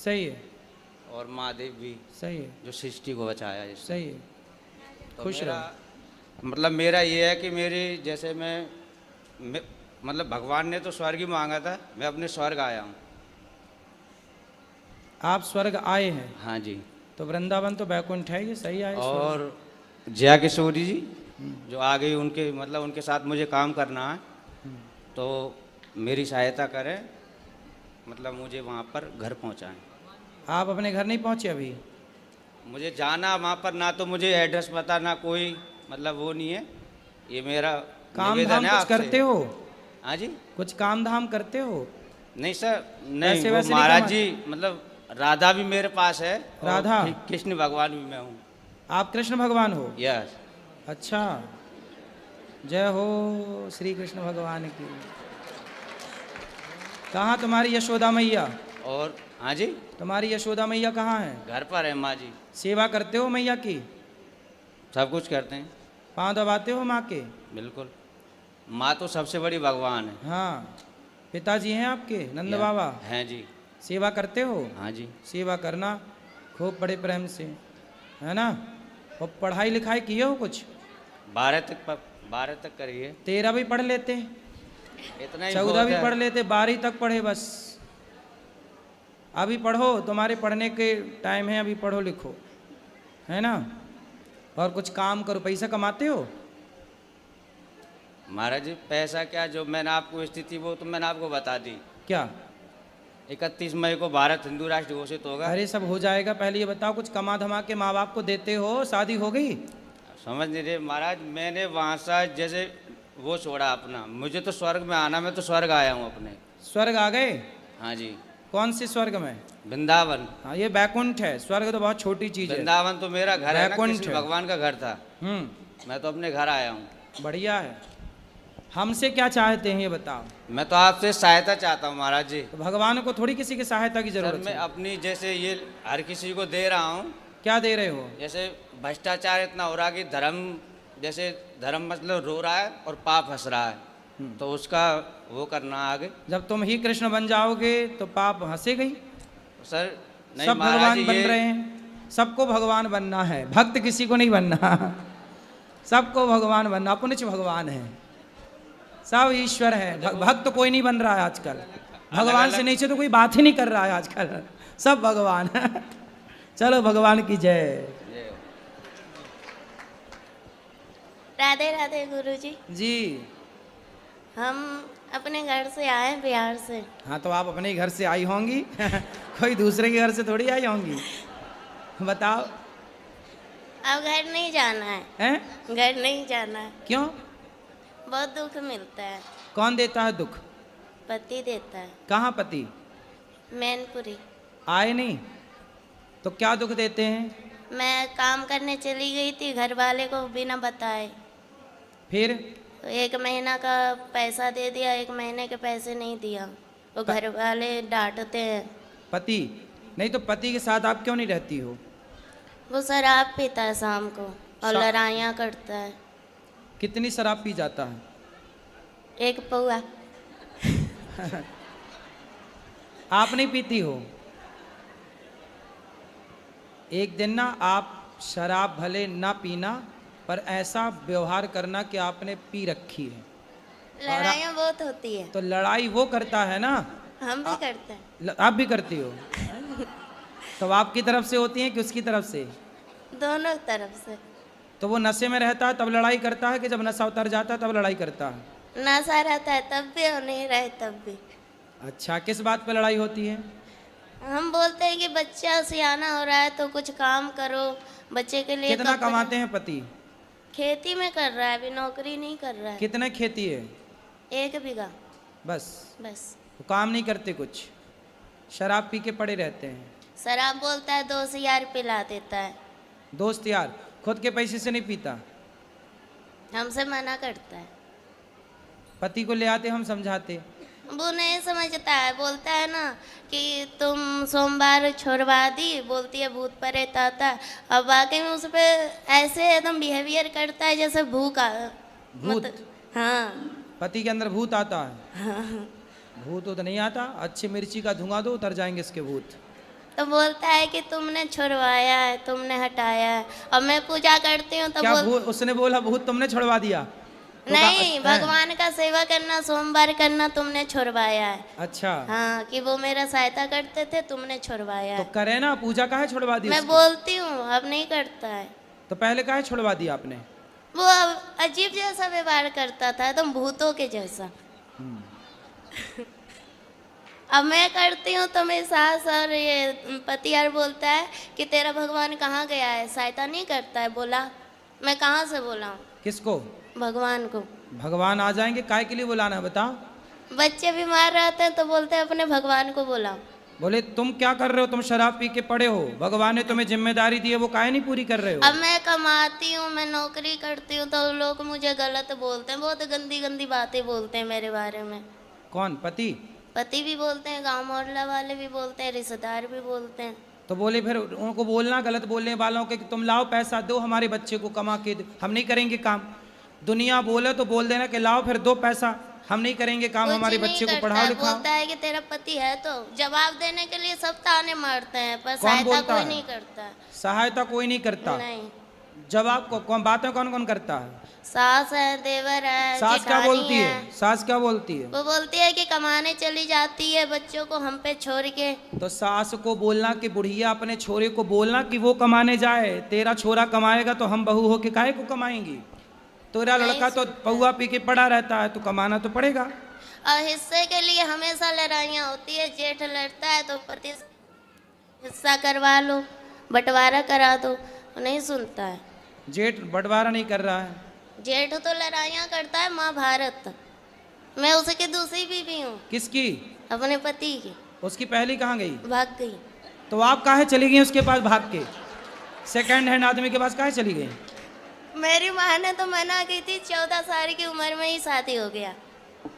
सही है। और महादेव भी, सही है। जो सृष्टि को बचाया जिसने। सही है। तो खुश मतलब मेरा ये है कि मेरी जैसे मैं मतलब भगवान ने तो स्वर्ग ही मांगा था, मैं अपने स्वर्ग आया हूँ। आप स्वर्ग आए हैं? हाँ जी। तो वृंदावन तो बैकुंठ है, ये सही आए स्वर्ग। और जया किशोरी जी जो आ गई, उनके मतलब उनके साथ मुझे काम करना है, तो मेरी सहायता करें, मतलब मुझे वहाँ पर घर पहुँचाएं। आप अपने घर नहीं पहुँचे अभी? मुझे जाना वहाँ पर, ना तो मुझे एड्रेस पता, ना कोई मतलब वो नहीं है। ये मेरा काम निवेदन धाम है कुछ आपसे। करते हो? हाँ जी। कुछ काम धाम करते हो? नहीं सर, नहीं, पैसे वो वैसे नहीं महाराज कमाते? जी मतलब राधा भी मेरे पास है, और राधा? कृष्ण भगवान भी मैं हूँ। आप कृष्ण भगवान हो? यस। अच्छा, जय हो श्री कृष्ण भगवान की। कहाँ तुम्हारी यशोदा मैया? और हाँ जी, तुम्हारी यशोदा मैया कहाँ है? घर पर है माँ जी। सेवा करते हो मैया की? सब कुछ करते हैं। पाँव दबाते हो माँ के? बिल्कुल, माँ तो सबसे बड़ी भगवान है। हाँ। पिताजी हैं आपके नंद बाबा? हैं जी। सेवा करते हो? हाँ जी। सेवा करना खूब बड़े प्रेम से, है ना? और पढ़ाई लिखाई किए हो कुछ? 12 तक करिए। 13 भी पढ़ लेते, इतना ही 14 बहुत भी है। पढ़ लेते, 12 तक पढ़े बस। अभी पढ़ो, तुम्हारे पढ़ने के टाइम है, अभी पढ़ो लिखो, है ना? और कुछ काम करो, पैसा कमाते हो? महाराज जी पैसा क्या, जो मैंने आपको स्थिति वो तो मैंने आपको बता दी। क्या? 31 मई को भारत हिंदू राष्ट्र घोषित होगा। अरे सब हो जाएगा, पहले ये बताओ कुछ कमा धमा के माँ बाप को देते हो? शादी हो गई? समझ नहीं रहे महाराज, मैंने वहाँ से जैसे वो छोड़ा अपना, मुझे तो स्वर्ग में आना, मैं तो स्वर्ग आया हूँ अपने। स्वर्ग आ गए? हाँ जी। कौन से स्वर्ग में? वृंदावन। हाँ, ये बैकुंठ है, स्वर्ग तो बहुत छोटी चीज है। वृंदावन तो मेरा घर है ना, बैकुंठ कृष्ण है। भगवान का घर था। मैं तो अपने घर आया हूँ। बढ़िया है। हमसे क्या चाहते हैं ये बताओ? मैं तो आपसे सहायता चाहता हूँ महाराज जी। तो भगवान को थोड़ी किसी की सहायता की सर जरूरत मैं है। अपनी जैसे ये हर किसी को दे रहा हूँ। क्या दे रहे हो? जैसे भ्रष्टाचार इतना हो रहा है कि जैसे धर्म मतलब रो रहा है और पाप हंस रहा है, तो उसका वो करना आगे। जब तुम ही कृष्ण बन जाओगे तो पाप हंसेगा ही। सर नहीं सब महाराज भगवान जी, बन रहे हैं, सबको भगवान बनना है, भक्त किसी को नहीं बनना। सबको भगवान बनना, पुनिच भगवान है, सब ईश्वर है। भक्त कोई नहीं बन रहा है आजकल, भगवान से नीचे तो कोई बात ही नहीं कर रहा है आजकल, सब भगवान। चलो भगवान की जय। राधे राधे गुरुजी। जी। हम अपने घर से आए बिहार से। हाँ तो आप अपने घर से आई होंगी। कोई दूसरे के घर से थोड़ी आई होंगी। बताओ। अब घर नहीं जाना है। हैं? घर नहीं जाना है। क्यों? बहुत दुख मिलता है। कौन देता है दुख? पति देता है। कहाँ पति? मैनपुरी। आए नहीं तो क्या दुख देते हैं? मैं काम करने चली गई थी घर वाले को बिना बताए, फिर? तो 1 महीना का पैसा दे दिया, 1 महीने के पैसे नहीं दिया, तो घर वाले डांटते हैं। पति नहीं तो पति के साथ आप क्यों नहीं रहती हो? वो शराब पीता है शाम को और लड़ाइयाँ करता है। कितनी शराब पी जाता है? 1 पौआ। आप नहीं पीती हो? एक दिन ना आप शराब भले ना पीना, पर ऐसा व्यवहार करना कि आपने पी रखी है। लड़ाइयाँ बहुत होती है। तो लड़ाई वो करता है ना, हम भी करते हैं। आप भी करती हो? तो आपकी तरफ से होती है कि उसकी तरफ से? दोनों तरफ से। तो वो नशे में रहता है तब लड़ाई करता है कि जब नशा उतर जाता है तब लड़ाई करता है? नशा रहता है तब भी और नहीं रहे तब भी। अच्छा, किस बात पे लड़ाई होती है? हम बोलते हैं कि बच्चा सियाना हो रहा है तो कुछ काम करो, बच्चे के लिए। कितना कमाते हैं पति? खेती में कर रहा है, अभी नौकरी नहीं कर रहा है। कितने खेती है? 1 बीघा। बस? बस। तो काम नहीं करते कुछ, शराब पी के पड़े रहते हैं। शराब बोलता है 2 यार पिला देता है। दोस्त यार, खुद के पैसे से नहीं पीता? हमसे मना करता है। पति को ले आते, हम समझाते। वो नहीं समझता है, बोलता है ना कि तुम सोमवार छोड़वा दी, बोलती है भूत प्रेत आता है। अब वाकई में उस पर ऐसे एकदम बिहेवियर करता है जैसे भूत। हाँ। पति के अंदर भूत आता है? हाँ। भूत तो नहीं आता, अच्छी मिर्ची का धुआं दो उतर जाएंगे इसके भूत। तो बोलता है कि तुमने छुड़वाया है, तुमने हटाया है। और मैं पूजा करती हूँ तो क्या उसने बोला भूत तुमने छुड़वा दिया? तो नहीं, भगवान का सेवा करना, सोमवार करना तुमने छुड़वाया है। अच्छा, हाँ, कि वो मेरा सहायता करते थे, तुमने छुड़वाया तो है। करे ना, पूजा काहे छुड़वा दी मैं उसकी? बोलती हूँ, अब नहीं करता है। तो पहले काहे छुड़वा दिया आपने? वो अजीब जैसा व्यवहार करता था, एकदम भूतों के जैसा। अब मैं करती हूँ तो मेरी सास और ये पति यार बोलता है कि तेरा भगवान कहाँ गया है, सहायता नहीं करता है। बोला मैं कहाँ से बोला हूँ? किसको? भगवान को। भगवान आ जाएंगे, काय के लिए बुलाना है बताओ? बच्चे बीमार रहते हैं तो बोलते हैं अपने भगवान को बुलाओ। बोले तुम क्या कर रहे हो, तुम शराब पी के पड़े हो, भगवान ने तुम्हें जिम्मेदारी दी है, वो काहे नहीं पूरी कर रहे हो? अब मैं कमाती हूँ, मैं नौकरी करती हूँ तो लोग मुझे गलत बोलते हैं, बहुत गंदी गंदी बातें बोलते हैं मेरे बारे में। कौन? पति? पति भी बोलते हैं, गांव मोहल्ला वाले भी बोलते हैं, रिश्तेदार भी बोलते हैं। तो बोले फिर उनको बोलना गलत बोलने वालों के कि तुम लाओ पैसा दो, हमारे बच्चे को कमा के दो, हम नहीं करेंगे काम। दुनिया बोले तो बोल देना कि लाओ फिर दो पैसा, हम नहीं करेंगे काम, कुछ हमारे नहीं बच्चे को करता पढ़ाओ है, लिखाओ। बोलता है कि तेरा पति है, तो जवाब देने के लिए सब ताने मारते हैं, पर कौन सहायता बोलता कोई है? नहीं करता है। सहायता कोई नहीं करता। नहीं, जवाब को कौन, बातें कौन कौन करता है? सास है, देवर है, सास क्या जेठानी बोलती है? सास क्या बोलती है? वो बोलती है कि कमाने चली जाती है बच्चों को हम पे छोड़ के। तो सास को बोलना कि बुढ़िया अपने छोरे को बोलना कि वो कमाने जाए, तेरा छोरा कमाएगा तो हम बहू हो के काहे को कमाएंगी? तेरा लड़का तो पौआ पी के पड़ा रहता है, तो कमाना तो पड़ेगा। और हिस्से के लिए हमेशा लड़ाइयाँ होती है, जेठ लड़ता है तो पति हिस्सा करवा लो, बंटवारा करा दो, नहीं सुनता है। जेठ बंटवारा नहीं कर रहा है? जेठ तो लड़ाइयाँ करता है महाभारत। मैं उसकी दूसरी बीवी हूँ। किसकी? अपने पति की। उसकी पहली कहाँ गई? भाग गई। तो आप काहे चली गई उसके पास भाग के? सेकंड हैंड आदमी के पास काहे चली गई? मेरी माँ ने तो मना की थी, 14 साल की उम्र में ही शादी हो गया।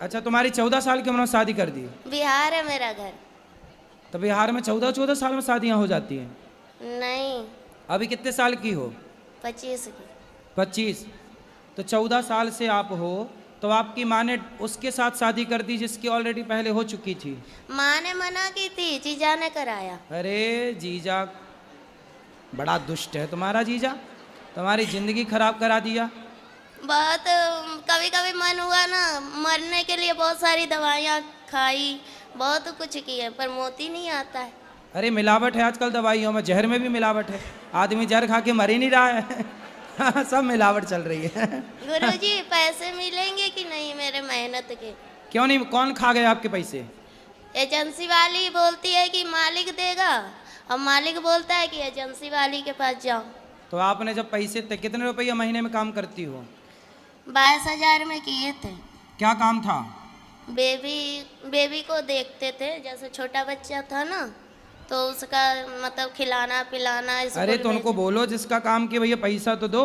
अच्छा, तुम्हारी 14 साल की उम्र में शादी कर दी? बिहार है मेरा घर। तो बिहार में 14 साल में शादियां हो जाती हैं? नहीं, अभी कितने साल की हो? 25 की। 25। तो 14 साल से आप हो, तो आपकी माँ ने उसके साथ शादी कर दी जिसकी ऑलरेडी पहले हो चुकी थी? माँ ने मना की थी, जीजा ने कराया। अरे जीजा बड़ा दुष्ट है तुम्हारा जीजा, तुम्हारी जिंदगी खराब करा दिया। बहुत कभी कभी मन हुआ ना मरने के लिए, बहुत सारी दवाइयाँ खाई, बहुत कुछ किए, पर मोती नहीं आता है। अरे मिलावट है आजकल दवाइयों में, जहर में भी मिलावट है, आदमी जहर खा के मर ही नहीं रहा है। सब मिलावट चल रही है। गुरुजी, पैसे मिलेंगे कि नहीं मेरे मेहनत के? क्यों नहीं? कौन खा गया आपके पैसे? एजेंसी वाली बोलती है कि मालिक देगा, और मालिक बोलता है कि एजेंसी वाली के पास जाओ। तो आपने जब पैसे कितने रुपये महीने में काम करती हो? 22,000 में किए थे। क्या काम था? बेबी को देखते थे, जैसे छोटा बच्चा था ना, तो उसका मतलब खिलाना पिलाना। अरे तो उनको बोलो जिसका काम किया भैया पैसा तो दो,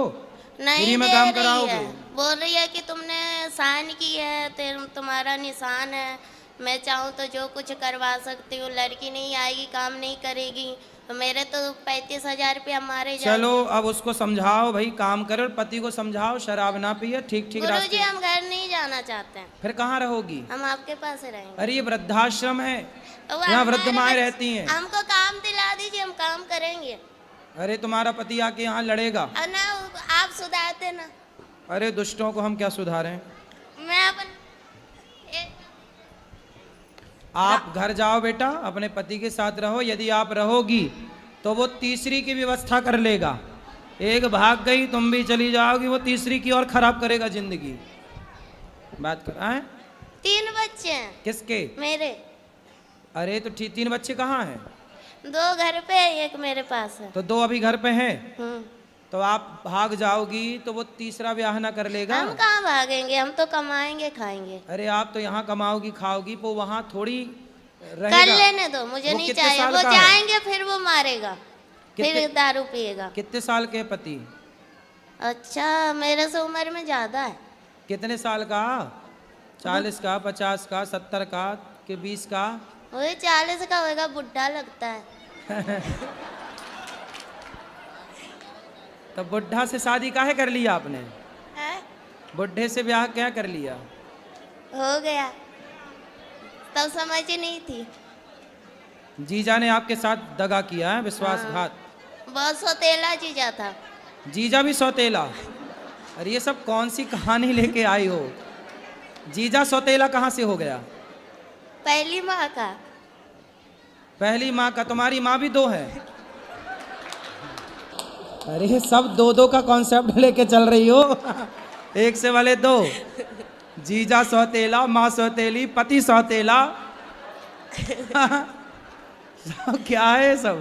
नहीं फ्री में दे काम रही कराओगे? है, बोल रही है कि तुमने साइन की है, तुम्हारा निशान है, मैं चाहूँ तो जो कुछ करवा सकती हूँ, लड़की नहीं आएगी, काम नहीं करेगी, तो मेरे तो 35,000 रुपया मारे जाएंगे। चलो अब उसको समझाओ भाई, काम करो, पति को समझाओ शराब ना पिए, ठीक ठीक गुरुजी, रास्ते। हम घर नहीं जाना चाहते हैं, फिर कहाँ रहोगी? हम आपके पास ही रहेंगे। अरे ये वृद्धाश्रम है, वो यहाँ हमारे वृद्ध माएँ रहती हैं। हमको काम दिला दीजिए, हम काम करेंगे। अरे तुम्हारा पति आके यहाँ लड़ेगा। और ना आप सुधार देना। अरे दुष्टों को हम क्या सुधारें? मैं अपन आप घर जाओ बेटा, अपने पति के साथ रहो, यदि आप रहोगी तो वो तीसरी की व्यवस्था कर लेगा। एक भाग गई, तुम भी चली जाओगी, वो तीसरी की और खराब करेगा जिंदगी। बात कर आए? 3 बच्चे हैं किसके? मेरे। अरे तो 3 बच्चे कहाँ हैं? 2 घर पे है, 1 मेरे पास है। तो 2 अभी घर पे हैं। हम्म। तो आप भाग जाओगी तो वो तीसरा ब्याह ना कर लेगा। हम कहाँ भागेंगे, हम तो कमाएंगे खाएंगे। अरे आप तो यहाँ कमाओगी खाओगी, वो वहाँ थोड़ी कर रहेगा। लेने दो, मुझे वो नहीं कितने चाहिए। साल वो का है? जाएंगे फिर वो मारेगा, फिर कितने- दारू पिएगा। कितने साल के पति? अच्छा, मेरे से उम्र में ज्यादा है। कितने साल का? 40 का, 50 का, 70 का, कि 20 का? वही 40 का होगा, बुढ़ा लगता है। तो बुढ़ा से शादी काहे कर लिया आपने? है? बुढ़े से ब्याह क्या कर लिया? हो गया, तब समझ ही नहीं थी। जीजा ने आपके साथ दगा किया है, विश्वासघात। बहुत सौतेला जीजा था। जीजा भी सौतेला? अरे ये सब कौन सी कहानी लेके आई हो? जीजा सौतेला कहाँ से हो गया? पहली माँ का। पहली माँ का? तुम्हारी माँ भी दो है? अरे सब दो दो का कॉन्सेप्ट लेके चल रही हो। एक से वाले दो। जीजा सौतेला, माँ सौतेली, पति सौतेला। सब क्या है सब?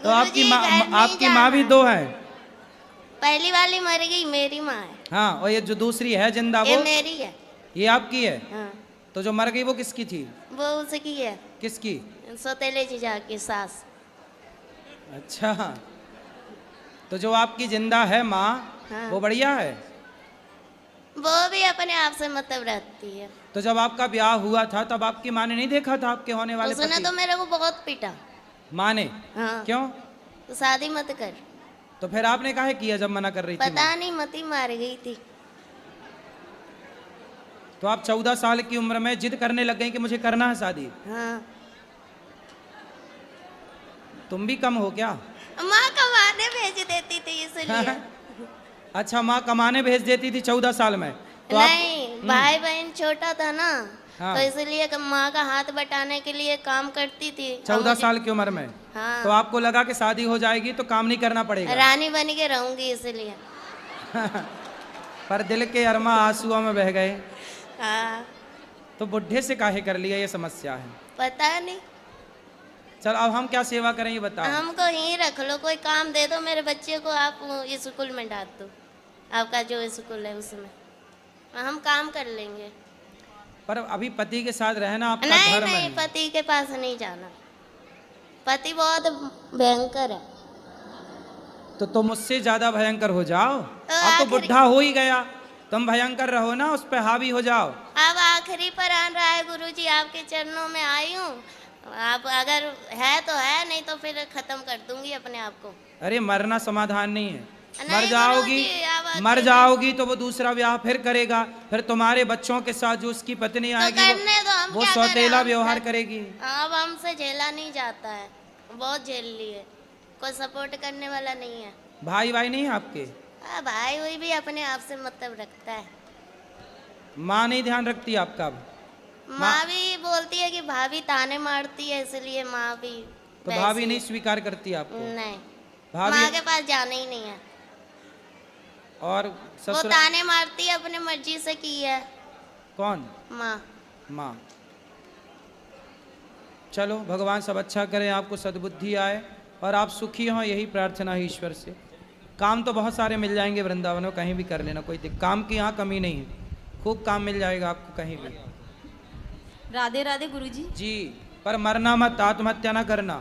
तो आपकी माँ भी दो है? पहली वाली मर गई, मेरी माँ है। हाँ, और ये जो दूसरी है जिंदा, ये वो मेरी है। ये आपकी है? हाँ। तो जो मर गई वो किसकी थी? वो उसकी है, किसकी? सौतेले जीजा की सास। अच्छा, तो जो आपकी जिंदा है माँ, हाँ। वो बढ़िया है? वो भी अपने आप से मतलब रखती है। तो जब आपका ब्याह हुआ था तब आपकी माँ ने नहीं देखा था आपके होने वाले उसने पति? तो मेरे को बहुत पीटा। माँ ने? हाँ। क्यों? तो शादी मत कर। तो फिर आपने काहे किया जब मना कर रही थी पता माँ? नहीं, मती मार गई थी। तो आप 14 साल की उम्र में जिद करने लग गई कि मुझे करना है शादी? हाँ। तुम भी कम हो क्या? माँ कमाने भेज देती थी इसलिए। अच्छा, माँ कमाने भेज देती थी 14 साल में? तो नहीं, भाई बहन छोटा था ना, हाँ। तो इसलिए माँ का हाथ बटाने के लिए काम करती थी। 14 साल की उम्र में? हाँ। तो आपको लगा कि शादी हो जाएगी तो काम नहीं करना पड़ेगा? रानी बन के रहूंगी इसलिए। पर दिल के अरमा आंसुओं में बह गए। हाँ। तो बुढ़े से काहे कर लिया, ये समस्या है। पता नहीं। चल अब हम क्या सेवा करें ये बताओ। हमको यहीं रख लो, कोई काम दे दो, मेरे बच्चे को आप स्कूल में डाल दो, आपका जो स्कूल है उसमें, हम काम कर लेंगे। पर अभी पति के साथ रहना आपका नहीं धर्म नहीं, है। पति के पास नहीं जाना, पति बहुत भयंकर है। तो तुम मुझसे ज्यादा भयंकर हो जाओ। तो अब तो आखिरी- बुढ़ा हो ही गया, तुम भयंकर रहो ना, उस पे हावी हो जाओ। अब आखिरी पर आन रहा है गुरुजी, आपके चरणों में आई हूँ। आप अगर है तो है, नहीं तो फिर खत्म कर दूंगी अपने आप को। अरे मरना समाधान नहीं है। नहीं मर जाओगी, गुरुजी, अब मर अकेले- जाओगी तो वो दूसरा ब्याह फिर करेगा, फिर तुम्हारे बच्चों के साथ जो उसकी पत्नी तो आएगी करने दो, हम वो क्या करें? सौतेला हम व्यवहार कर- करेगी। अब हमसे झेला नहीं जाता है, बहुत झेल लिए, कोई सपोर्ट करने वाला नहीं है। भाई भाई नहीं है आपके? भाई वही भी अपने आप से मतलब रखता है। माँ नहीं ध्यान रखती आपका? अब माँ भी बोलती है कि भाभी ताने मारती है, इसलिए माँ भी तो वैसी भाभी है। नहीं स्वीकार करती आपको? नहीं, भाभी माँ के पास जाना ही नहीं है। और वो ससुर ताने मारती है, अपने मर्जी से की है। कौन? माँ। माँ। चलो भगवान सब अच्छा करें, आपको सद्बुद्धि आए और आप सुखी हों, यही प्रार्थना है ईश्वर से। काम तो बहुत सारे मिल जाएंगे वृंदावन में, कहीं भी कर लेना, कोई काम की यहाँ कमी नहीं है, खूब काम मिल जाएगा आपको कहीं भी। राधे राधे गुरुजी। जी, पर मरना मत, आत्महत्या ना करना,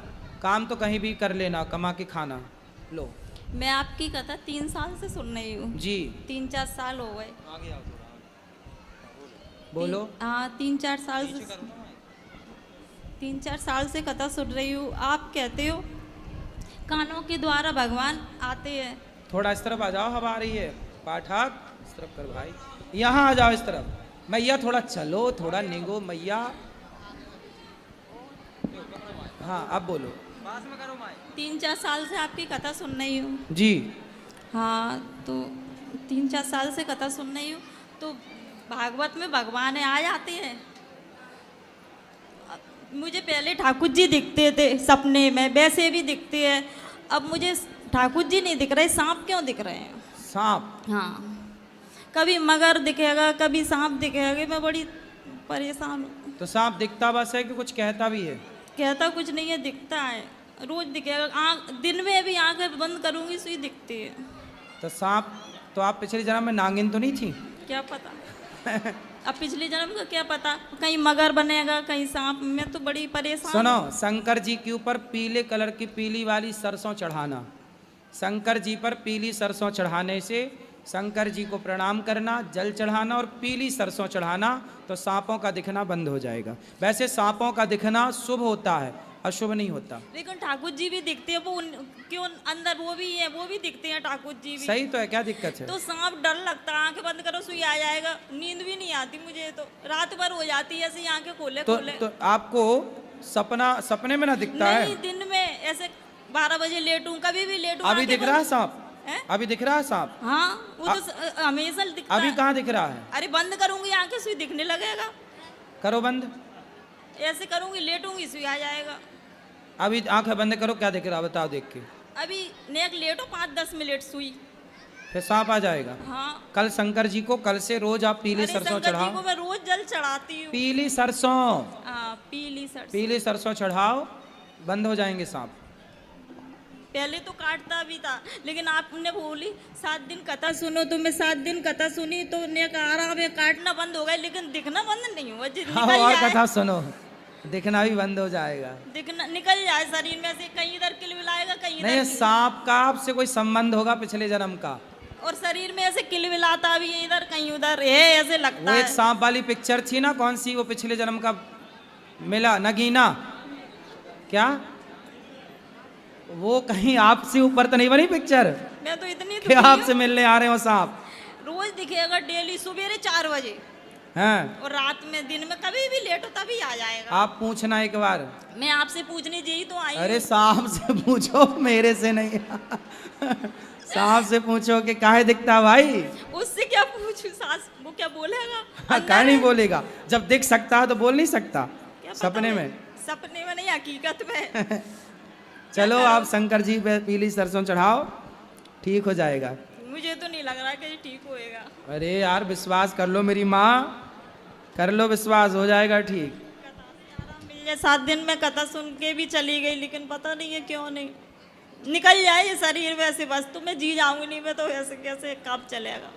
काम तो कहीं भी कर लेना, कमा के खाना। लो मैं आपकी कथा 3 साल से सुन रही हूँ। जी 3-4 साल हो गए। बोलो। हाँ, 3-4 साल से 3-4 साल से कथा सुन रही हूँ। आप कहते हो कानों के द्वारा भगवान आते हैं। थोड़ा इस तरफ आ जाओ, हवा आ रही है। पाठक इस तरफ कर भाई, यहाँ आ जाओ इस तरफ। मैया थोड़ा चलो, थोड़ा निगो मैया। हाँ अब बोलो। 3-4 साल से आपकी कथा सुन रही हूँ। जी हाँ, तो 3-4 साल से कथा सुन रही हूँ, तो भागवत में भगवान आ जाते हैं। मुझे पहले ठाकुर जी दिखते थे सपने में, वैसे भी दिखते हैं। अब मुझे ठाकुर जी नहीं दिख रहे, सांप क्यों दिख रहे हैं? सांप? हाँ, कभी मगर दिखेगा, कभी सांप दिखेगा, मैं बड़ी परेशान हूँ। तो सांप दिखता बस है कि कुछ कहता भी है? कहता कुछ नहीं है, दिखता है, रोज दिखेगा। आँख दिन में भी आंखें बंद करूंगी सुई दिखती है। तो सांप, तो आप पिछले जन्म में नागिन तो नहीं थी? क्या पता अब पिछले जन्म का क्या पता, कहीं मगर बनेगा, कहीं सांप। मैं तो बड़ी परेशान। सुनो, शंकर जी के ऊपर पीले कलर की पीली वाली सरसों चढ़ाना, शंकर जी पर पीली सरसों चढ़ाने से शंकर जी को प्रणाम करना, जल चढ़ाना और पीली सरसों चढ़ाना, तो सांपों का दिखना बंद हो जाएगा। वैसे सांपों का दिखना शुभ होता है, अशुभ नहीं होता। लेकिन ठाकुर जी भी दिखते हैं, वो क्यों अंदर वो भी है, वो भी दिखते हैं ठाकुर जी भी। सही तो है, क्या दिक्कत है? तो सांप डर लगता है, आंखें बंद करो सुई आ जाएगा। नींद भी नहीं आती मुझे, तो रात भर हो जाती है ऐसी आंखें खोले खोले। तो आपको सपने में ना दिखता है? नहीं, दिन में ऐसे 12 बजे लेटूं, कभी भी लेटूं। अभी दिख रहा है सांप? हैं? अभी दिख रहा है सांप? हाँ, वो तो हमेशा दिखता अभी है। कहाँ दिख रहा है? अरे बंद करूंगी आंखें, सुई दिखने लगेगा। करो बंद। ऐसे करूंगी, लेटूंगी, सुई आ जाएगा। अभी आंखें बंद करो, क्या दिख रहा है बताओ देख के। अभी नेक लेटो 5-10 मिनट, सुई। फिर सांप आ जाएगा। हाँ। कल शंकर जी को, कल से रोज आप पीली अरे सरसों शंकर जी चढ़ाओ। को मैं रोज जल चढ़ाती हूँ। पीली सरसों, हाँ, पीली सरसों। पीली सरसों चढ़ाओ, बंद हो जाएंगे सांप। पहले तो काटता भी था, लेकिन आपने बोली 7 दिन कथा सुनो, तो मैं 7 दिन कथा सुनी तो नेक आराम है, काटना बंद हो गया, लेकिन दिखना बंद नहीं हुआ। हाँ, निकल और जाए, कथा सुनो, दिखना भी बंद हो जाएगा। दिखना निकल जाए शरीर में से, कहीं इधर किलबिलाएगा, कहीं नहीं, इधर सांप का आपसे कोई संबंध होगा पिछले जन्म का। और शरीर में ऐसे किलबिलाता भी है, इधर कहीं उधर है, ऐसे लगता वो है। एक सांप वाली पिक्चर थी ना, कौन सी, वो पिछले जन्म का मिला, नगीना क्या, वो कहीं आपसे ऊपर तो नहीं बनी पिक्चर मैं तो इतनी कि आपसे मिलने आ रहे हो सांप? रोज दिखेगा डेली, सवेरे 4 बजे हैं? और रात में, दिन में कभी भी लेटो तभी आ जाएगा। आप पूछना एक बार। मैं आपसे पूछने यही तो आई अरे हूँ। सांप से पूछो, मेरे से नहीं। सांप से पूछो कि काहे दिखता है भाई। उससे क्या पूछूं, सास वो क्या बोलेगा? काहे नहीं बोलेगा, जब दिख सकता है तो बोल नहीं सकता? क्या पता सपने में। सपने में नहीं, हकीकत में। चलो आप शंकर जी पे पीली सरसों चढ़ाओ, ठीक हो जाएगा। मुझे तो नहीं लग रहा कि ये ठीक होएगा। अरे यार विश्वास कर लो मेरी माँ, कर लो विश्वास, हो जाएगा ठीक। आराम मिल जाए। 7 दिन में कथा सुन के भी चली गई, लेकिन पता नहीं है क्यों नहीं निकल जाए ये शरीर वैसे, बस तो मैं जी जाऊंगी, नहीं मैं तो ऐसे कैसे कब चलेगा।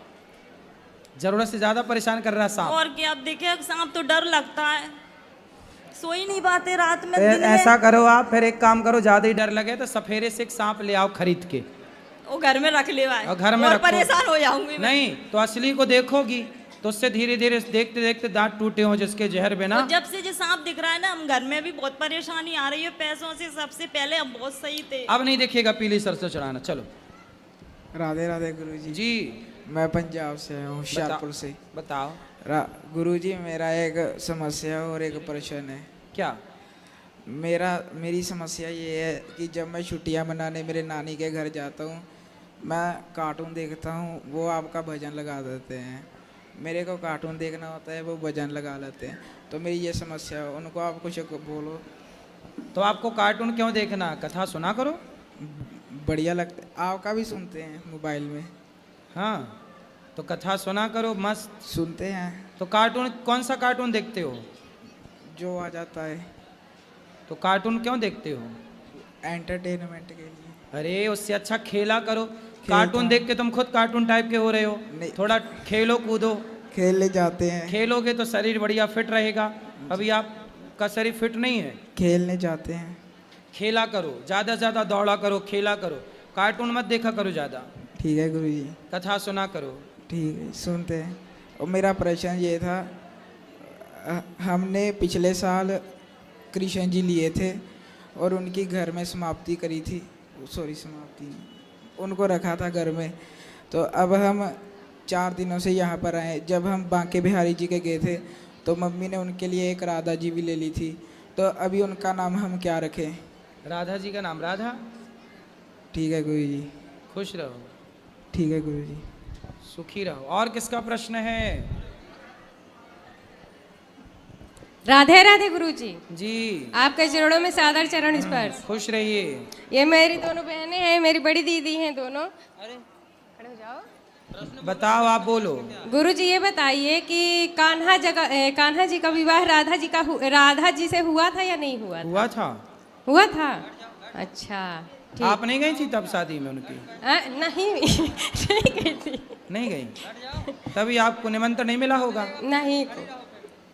जरूरत से ज्यादा परेशान कर रहा है सांप। और क्या, अब देखे सांप तो डर लगता है, सो ही नहीं पाते रात में, दिन में। ऐसा करो आप, फिर एक काम करो, ज्यादा ही डर लगे तो सफेरे से एक सांप ले आओ खरीद के, वो घर में रख ले भाई, और घर में और रखो। परेशान हो जाऊंगी मैं। नहीं तो असली को देखोगी तो उससे धीरे धीरे देखते देखते दांत टूटे हो जिसके जहर बिना। और जब से जो सांप दिख रहा है ना, हम घर में भी बहुत परेशानी आ रही है पैसों से। सबसे पहले हम बहुत सही थे। अब नहीं देखिएगा पीली सरसों चढ़ाना। चलो। राधे राधे गुरुजी। जी मैं पंजाब से हूँ, होशियारपुर से। बताओ। गुरुजी मेरा एक समस्या और एक प्रश्न है। क्या? मेरी समस्या ये है कि जब मैं छुट्टियाँ मनाने मेरे नानी के घर जाता हूँ, मैं कार्टून देखता हूँ, वो आपका भजन लगा देते हैं। मेरे को कार्टून देखना होता है, वो भजन लगा लेते हैं। तो मेरी ये समस्या है, उनको आप कुछ बोलो। तो आपको कार्टून क्यों देखना, कथा सुना करो। बढ़िया लगता है, आपका भी सुनते हैं मोबाइल में। हाँ तो कथा सुना करो, मस्त सुनते हैं। तो कार्टून, कौन सा कार्टून देखते हो? जो आ जाता है। तो कार्टून क्यों देखते हो? एंटरटेनमेंट के लिए। अरे उससे अच्छा खेला करो। कार्टून देख के तुम खुद कार्टून टाइप के हो रहे हो। नहीं। थोड़ा खेलो कूदो। खेलने जाते हैं। खेलोगे तो शरीर बढ़िया फिट रहेगा। अभी आपका शरीर फिट नहीं है। खेलने जाते हैं। खेला करो, ज़्यादा से ज़्यादा दौड़ा करो, खेला करो, कार्टून मत देखा करो ज़्यादा। ठीक है गुरुजी। कथा सुना करो। ठीक है, सुनते हैं। और मेरा प्रश्न ये था, हमने पिछले साल कृष्ण जी लिए थे और उनकी घर में समाप्ति करी थी। सॉरी, समाप्ति उनको रखा था घर में। तो अब हम 4 दिनों से यहाँ पर आए। जब हम बांके बिहारी जी के गए थे तो मम्मी ने उनके लिए एक राधा जी भी ले ली थी। तो अभी उनका नाम हम क्या रखें? राधा जी का नाम राधा। ठीक है गुरुजी। खुश रहो। ठीक है गुरुजी। सुखी रहो। और किसका प्रश्न है? राधे राधे गुरुजी। जी। आपके चरणों में सादर चरण स्पर्श। खुश रहिए। ये मेरी दोनों बहनें हैं, मेरी बड़ी दीदी हैं दोनों। अरे खड़े हो जाओ। बताओ, आप बोलो। गुरुजी ये बताइए कि कान्हा जी का विवाह राधा जी से हुआ था या नहीं हुआ था? हुआ था। हुआ था। अच्छा ठीक। आप नहीं गई थी तब शादी में उनकी? नहीं नहीं गई थी। नहीं गई, तभी आपको निमंत्रण नहीं मिला होगा। नहीं,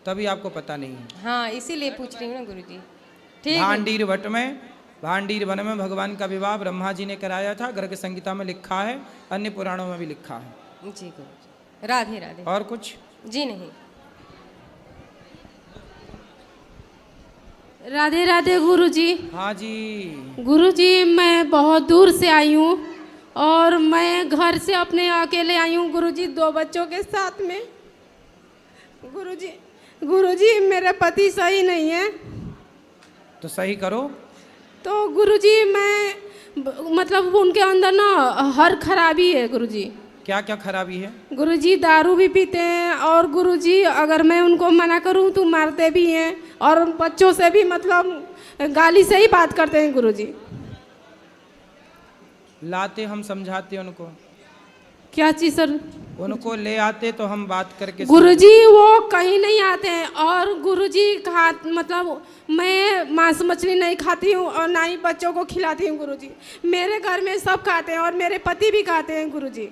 तभी आपको पता नहीं। हाँ इसीलिए पूछ रही हूँ ना गुरुजी। ठीक है। Bhandir what may, Bhandir one में भगवान का विवाह ब्रह्मा जी ने कराया था। गर्ग संहिता में लिखा है, अन्य पुराणों में भी लिखा है। जी गुरुजी। राधे राधे। और कुछ? जी नहीं। राधे राधे गुरुजी। हाँ जी। गुरुजी मैं बहुत दूर से आई हूँ और मैं घर से अपने अकेले आई हूँ गुरुजी, 2 बच्चों के साथ में। गुरुजी मेरे पति सही नहीं है तो सही करो। तो गुरुजी मतलब उनके अंदर ना हर खराबी है गुरुजी। क्या क्या खराबी है? गुरुजी दारू भी पीते हैं, और गुरुजी अगर मैं उनको मना करूं तो मारते भी हैं, और बच्चों से भी मतलब गाली से ही बात करते हैं गुरुजी। लाते हम समझाते उनको। क्या चीज़ सर? उनको ले आते तो हम बात करके। गुरुजी वो कहीं नहीं आते हैं, और गुरुजी मतलब मैं मांस मछली नहीं खाती हूँ और ना ही बच्चों को खिलाती हूँ गुरुजी। मेरे घर में सब खाते हैं और मेरे पति भी खाते हैं गुरुजी,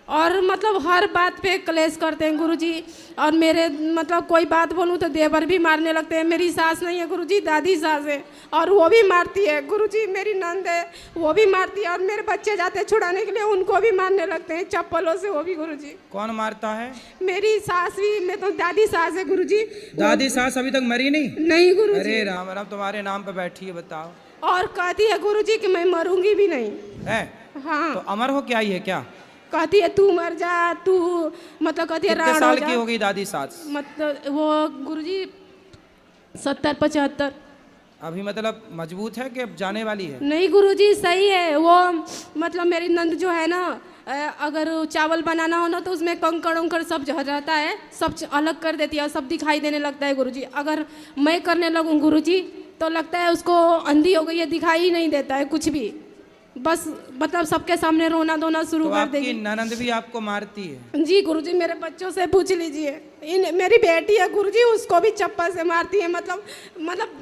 और मतलब हर बात पे क्लेश करते हैं गुरुजी। और मेरे मतलब कोई बात बोलूँ तो देवर भी मारने लगते हैं। मेरी सास नहीं है गुरुजी, दादी सास है, और वो भी मारती है गुरुजी। मेरी नंद है, वो भी मारती है, और मेरे बच्चे जाते हैं छुड़ाने के लिए, उनको भी मारने लगते हैं चप्पलों से, वो भी गुरुजी। कौन मारता है? मेरी सास भी, मैं तो दादी सास है गुरुजी। दादी सास अभी तक मरी नहीं? नहीं गुरुजी। अरे राम राम, तुम्हारे नाम पे बैठी है, बताओ। और कहती है गुरुजी कि मैं मरूंगी भी नहीं है। हाँ, तो अमर हो क्या ही है क्या? कहती है तू मर जा, तू मतलब कहती है कितने राण साल हो की जा। हो गई दादी सास? मतलब वो गुरुजी 70-75। अभी मतलब मजबूत है कि अब जाने वाली है? नहीं गुरुजी सही है वो। मतलब मेरी नंद जो है ना, अगर चावल बनाना हो ना तो उसमें कंकड़ उंकड़ सब जो रहता है सब अलग कर देती है, और सब दिखाई देने लगता है गुरुजी। अगर मैं करने लगूँ गुरुजी तो लगता है उसको अंधी हो गई है, दिखाई ही नहीं देता है कुछ भी, बस मतलब सबके सामने रोना धोना शुरू तो कर आपकी देगी। ननद भी आपको मारती है? जी गुरुजी, मेरे बच्चों से पूछ लीजिए। मेरी बेटी है गुरुजी, उसको भी चप्पल से मारती है। मतलब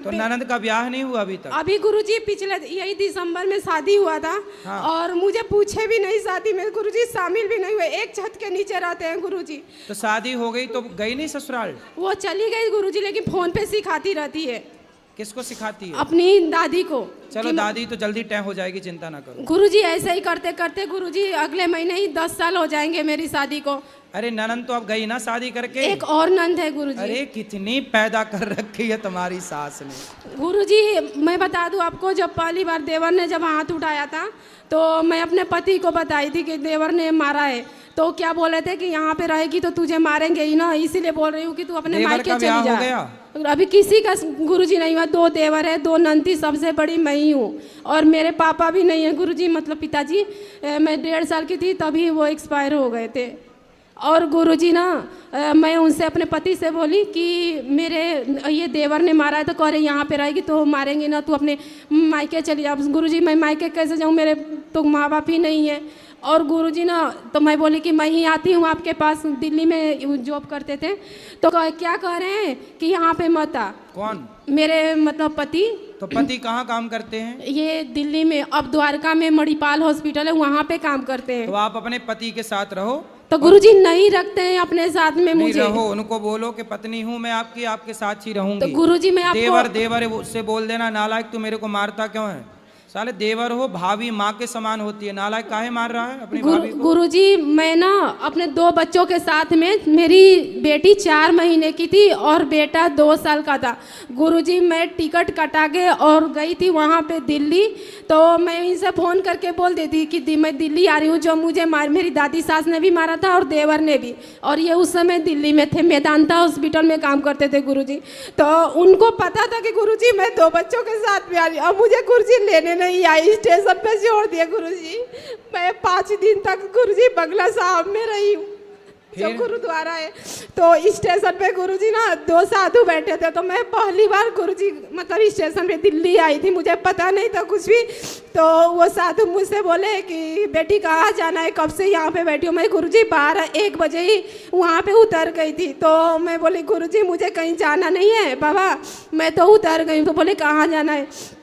तो ननद का ब्याह नहीं हुआ अभी तक? अभी गुरुजी पिछले यही दिसंबर में शादी हुआ था। हाँ। और मुझे पूछे भी नहीं शादी में गुरुजी, शामिल भी नहीं हुए। एक छत के नीचे रहते हैं गुरुजी। तो शादी हो गई तो गई नहीं ससुराल? वो चली गई गुरुजी, लेकिन फोन पे सिखाती रहती है। किसको सिखाती है? अपनी दादी को। चलो दादी तो जल्दी तय हो जाएगी, चिंता ना करो। गुरुजी ऐसे ही करते करते गुरुजी अगले महीने ही 10 साल हो जाएंगे मेरी शादी को। अरे ननद तो अब गई ना शादी करके? एक और नंद है गुरुजी। अरे कितनी पैदा कर रखी है तुम्हारी सास ने। गुरुजी मैं बता दूं आपको, जब पहली बार देवर ने जब हाथ उठाया था तो मैं अपने पति को बताई थी कि देवर ने मारा है। तो क्या बोले थे कि यहाँ पे रहेगी तो तुझे मारेंगे ही ना, इसीलिए बोल रही हूँ कि तू अपने मायके चली जा। हो गया? अभी किसी का गुरुजी नहीं हुआ। 2 देवर है, 2 नंदी, सबसे बड़ी मैं ही हूँ, और मेरे पापा भी नहीं है गुरुजी, मतलब पिताजी। मैं 1.5 साल की थी तभी वो एक्सपायर हो गए थे। और गुरुजी ना मैं उनसे अपने पति से बोली कि मेरे ये देवर ने मारा है, तो कह रहे यहाँ पे रहेगी तो मारेंगे ना, तू अपने मायके चली जा। गुरुजी मैं मायके कैसे जाऊँ, मेरे तो माँ बाप ही नहीं है। और गुरुजी ना तो मैं बोली कि मैं ही आती हूँ आपके पास, दिल्ली में जॉब करते थे। तो क्या कह रहे हैं कि यहाँ पे मत आ। कौन? मेरे मतलब पति। तो पति कहाँ काम करते हैं? ये दिल्ली में, अब द्वारका में मणिपाल हॉस्पिटल है, वहाँ पे काम करते हैं। तो आप अपने पति के साथ रहो। तो गुरुजी नहीं रखते हैं अपने साथ में मुझे। रहो, उनको बोलो कि पत्नी हूँ मैं आपकी, आपके साथ ही रहूंगी। तो गुरुजी मैं आपको देवर है उससे बोल देना, नालायक तू मेरे को मारता क्यों है? साले देवर हो, भाभी माँ के समान होती है, नालायक काहे मार रहा है अपनी भाभी को? गुरुजी मैं ना अपने 2 बच्चों के साथ में, मेरी बेटी 4 महीने की थी और बेटा 2 साल का था। गुरुजी मैं टिकट कटा के और गई थी वहाँ पे दिल्ली। तो मैं इनसे फ़ोन करके बोल देती कि मैं दिल्ली आ रही हूँ, जो मुझे मेरी दादी सास ने भी मारा था और देवर ने भी। और ये उस समय दिल्ली में थे, मेदांता हॉस्पिटल में काम करते थे गुरुजी। तो उनको पता था कि गुरुजी मैं 2 बच्चों के साथ में आ रही हूँ। अब मुझे गुरुजी लेने नहीं आई, स्टेशन पे छोड़ दिया गुरुजी। मैं 5 दिन तक गुरुजी बंगला साहब में रही हूँ, जो गुरुद्वारा है। तो स्टेशन पे गुरुजी ना 2 साधु बैठे थे। तो मैं पहली बार गुरुजी मतलब स्टेशन पे दिल्ली आई थी, मुझे पता नहीं था कुछ भी। तो वो साधु मुझसे बोले कि बेटी कहाँ जाना है, कब से यहाँ पे बैठी हूँ? मैं गुरुजी 12-1 बजे ही वहाँ पे उतर गई थी। तो मैं बोली गुरुजी मुझे कहीं जाना नहीं है बाबा, मैं तो उतर गई। तो बोले कहाँ जाना है?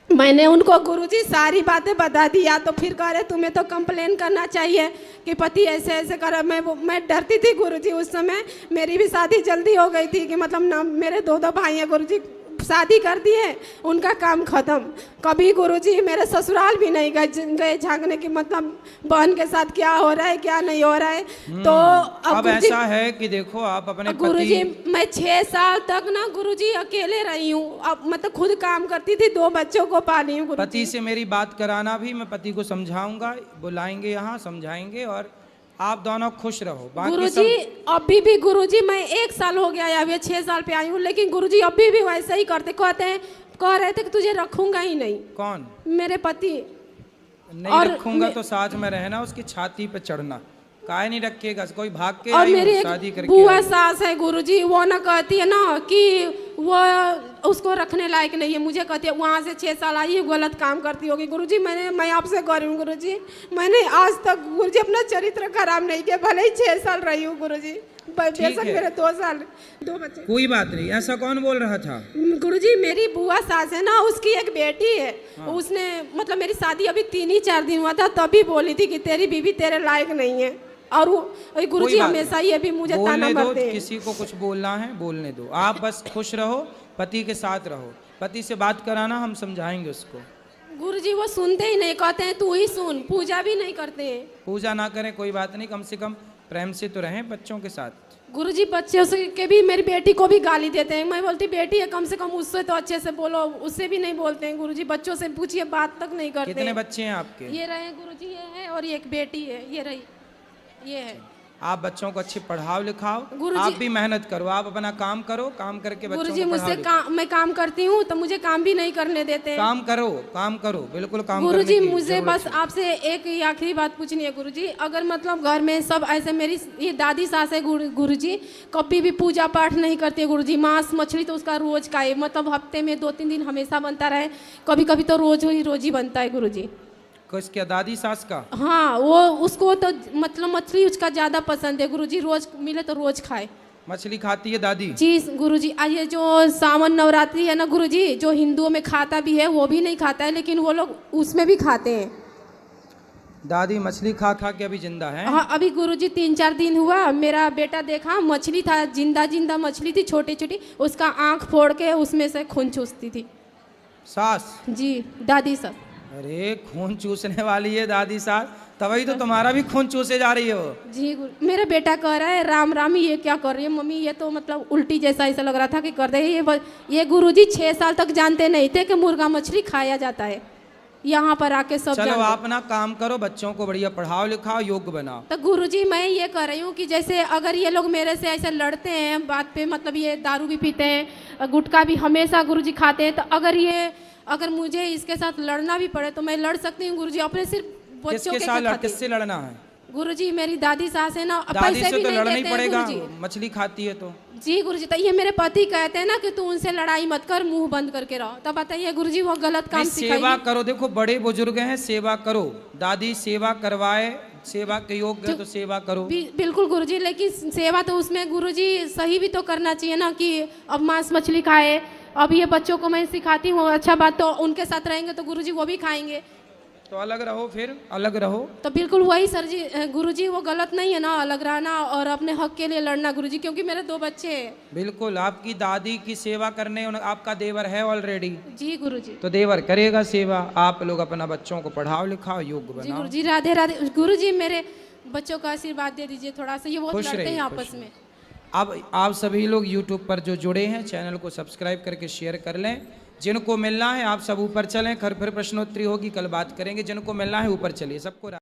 मैंने उनको गुरुजी सारी बातें बता दिया। तो फिर कह रहे तुम्हें तो कंप्लेन करना चाहिए कि पति ऐसे ऐसे कर। मैं डरती थी गुरुजी उस समय। मेरी भी शादी जल्दी हो गई थी कि मतलब ना, मेरे 2 भाई हैं गुरुजी, शादी कर दिए, उनका काम खत्म। कभी गुरुजी मेरे ससुराल भी नहीं गए झांकने की, मतलब बहन के साथ क्या हो रहा है क्या नहीं हो रहा है। तो अब ऐसा है कि देखो आप अपने गुरुजी मैं 6 साल तक ना गुरुजी अकेले रही हूँ। अब मतलब खुद काम करती थी, 2 बच्चों को पाली हूँ। पति से मेरी बात कराना भी, मैं पति को समझाऊंगा, बुलाएंगे यहाँ, समझाएंगे और आप दोनों खुश रहो। गुरुजी अभी भी गुरुजी मैं 1 साल हो गया है, अभी 6 साल पे आई हूँ, लेकिन गुरुजी अभी भी वैसे ही करते, कहते हैं कह रहे थे कि तुझे रखूंगा ही नहीं, कौन? मेरे पति। नहीं और रखूंगा तो साथ में रहना, उसकी छाती पे चढ़ना, काहे नहीं रखेगा? कोई भाग के और आई मेरी हो, एक शादी करके बुआ आई। सास है गुरुजी, वो ना कहती है ना कि वो उसको रखने लायक नहीं है, मुझे कहती है वहाँ से 6 साल आई है, गलत काम करती होगी। गुरुजी मैं आपसे कह रही हूँ गुरुजी, मैंने आज तक गुरुजी अपना चरित्र खराब नहीं किया, भले ही 6 साल रही हूँ गुरुजी, बेशक है। मेरे 2 साल 2 बच्चे। कोई बात नहीं, ऐसा कौन बोल रहा था? गुरुजी मेरी बुआ सास है ना, उसकी एक बेटी है, उसने मतलब मेरी शादी अभी 3 ही 4 दिन हुआ था, तभी बोली थी कि तेरी बीवी तेरे लायक नहीं है। और गुरुजी कोई बात हमेशा ये भी मुझे ताना बोलने दो, मारते हैं। किसी को कुछ बोलना है बोलने दो, आप बस खुश रहो, पति के साथ रहो, पति से बात कराना, हम समझाएंगे उसको। गुरुजी वो सुनते ही नहीं, कहते हैं तू ही सुन, पूजा भी नहीं करते हैं। पूजा ना करें कोई बात नहीं, कम से कम प्रेम से तो रहें बच्चों के साथ। गुरुजी बच्चों से के भी मेरी बेटी को भी गाली देते हैं, मैं बोलती बेटी है कम से कम उससे तो अच्छे से बोलो, उससे भी नहीं बोलते हैं गुरुजी, बच्चों से पूछिए बात तक नहीं करते। कितने बच्चे हैं आपके? ये रहे गुरुजी, ये है और एक बेटी है, ये रही, ये है। आप बच्चों को अच्छी पढ़ाओ लिखाओ, गुरुजी- आप भी मेहनत करो, आप अपना काम करो, काम करके बच्चों गुरुजी को मुझसे पढ़ाओ। मैं काम करती हूँ तो मुझे काम भी नहीं करने देते हैं। काम करो, बिल्कुल काम करने गुरुजी की मुझे जरूरत बस है। आपसे एक ही आखिरी बात पूछनी है गुरुजी, अगर मतलब घर में सब ऐसे, मेरी ये दादी सास है गुरुजी, कभी भी पूजा पाठ नहीं करती है गुरुजी, मांस मछली तो उसका रोज का है, मतलब हफ्ते में 2-3 दिन हमेशा बनता रहे, कभी कभी तो रोज ही बनता है गुरुजी। किसका? दादी सास का? हाँ वो उसको तो मतलब मछली उसका ज़्यादा पसंद है गुरुजी, रोज मिले तो रोज खाए। मछली खाती है दादी? जी गुरुजी, ये जो सावन नवरात्रि है ना गुरुजी, जो हिंदुओं में खाता भी है वो भी नहीं खाता है, लेकिन वो लोग उसमें भी खाते हैं। दादी मछली खा खा के अभी जिंदा है? हाँ अभी गुरुजी 3-4 दिन हुआ, मेरा बेटा देखा मछली था, जिंदा मछली थी छोटी छोटी, उसका आँख फोड़ के उसमें से खून चूसती थी सास? जी दादी सास। अरे खून चूसने वाली है दादी सास, तभी तो तुम्हारा भी खून चूसे जा रही हो। जी मेरा बेटा कह रहा है राम राम ये क्या कर रही है मम्मी, ये तो मतलब उल्टी जैसा ऐसा लग रहा था कि कर दे ये गुरुजी 6 साल तक जानते नहीं थे कि मुर्गा मछली खाया जाता है, यहाँ पर आके सब चलो आप ना काम करो, बच्चों को बढ़िया पढ़ाओ लिखाओ, योग्य बनाओ। तो गुरुजी मैं ये कह रही हूँ कि जैसे अगर ये लोग मेरे से ऐसे लड़ते हैं बात पे, मतलब ये दारू भी पीते हैं, गुटखा भी हमेशा गुरुजी खाते हैं, तो अगर मुझे इसके साथ लड़ना भी पड़े तो मैं लड़ सकती हूँ गुरुजी, अपने सिर्फ बच्चों के खातिर। किससे लड़ना है? गुरुजी मेरी दादी सास है ना, दादी पैसे से भी तो नहीं लड़ना ही देते हैं पड़ेगा, गुरुजी। मछली खाती है तो। जी गुरुजी, तो ये मेरे पति कहते हैं ना कि तू उनसे लड़ाई मत कर, मुंह बंद करके रहो, तो बताइए गुरुजी वो गलत काम सेवा सिखाएगी। करो, देखो बड़े बुजुर्ग हैं, सेवा करो, दादी सेवा करवाए, सेवा के योग्य है तो सेवा करो। बिल्कुल गुरुजी, लेकिन सेवा तो उसमें गुरुजी सही भी तो करना चाहिए ना, कि अब मांस मछली खाए, अब ये बच्चों को मैं सिखाती हूँ अच्छा बात, तो उनके साथ रहेंगे तो गुरुजी वो भी खाएंगे, तो अलग रहो, फिर अलग रहो। तो बिल्कुल वही सर जी गुरुजी वो गलत नहीं है ना, अलग रहना और अपने हक के लिए लड़ना गुरुजी, क्योंकि मेरे 2 बच्चे हैं। बिल्कुल आपकी दादी की सेवा करने आपका देवर है ऑलरेडी, जी गुरुजी। तो देवर करेगा सेवा, आप लोग अपना बच्चों को पढ़ाओ लिखाओ, योग्य जी बनाओ। गुरुजी राधे राधे। गुरुजी मेरे बच्चों का आशीर्वाद दे दीजिए थोड़ा सा, ये बहुत खुश लड़ते रहिए, हैं खुश आपस में। अब आप सभी लोग YouTube पर जो जुड़े हैं चैनल को सब्सक्राइब करके शेयर कर लें, जिनको मिलना है आप सब ऊपर चलें, फिर प्रश्नोत्तरी होगी, कल बात करेंगे, जिनको मिलना है ऊपर चलिए, सबको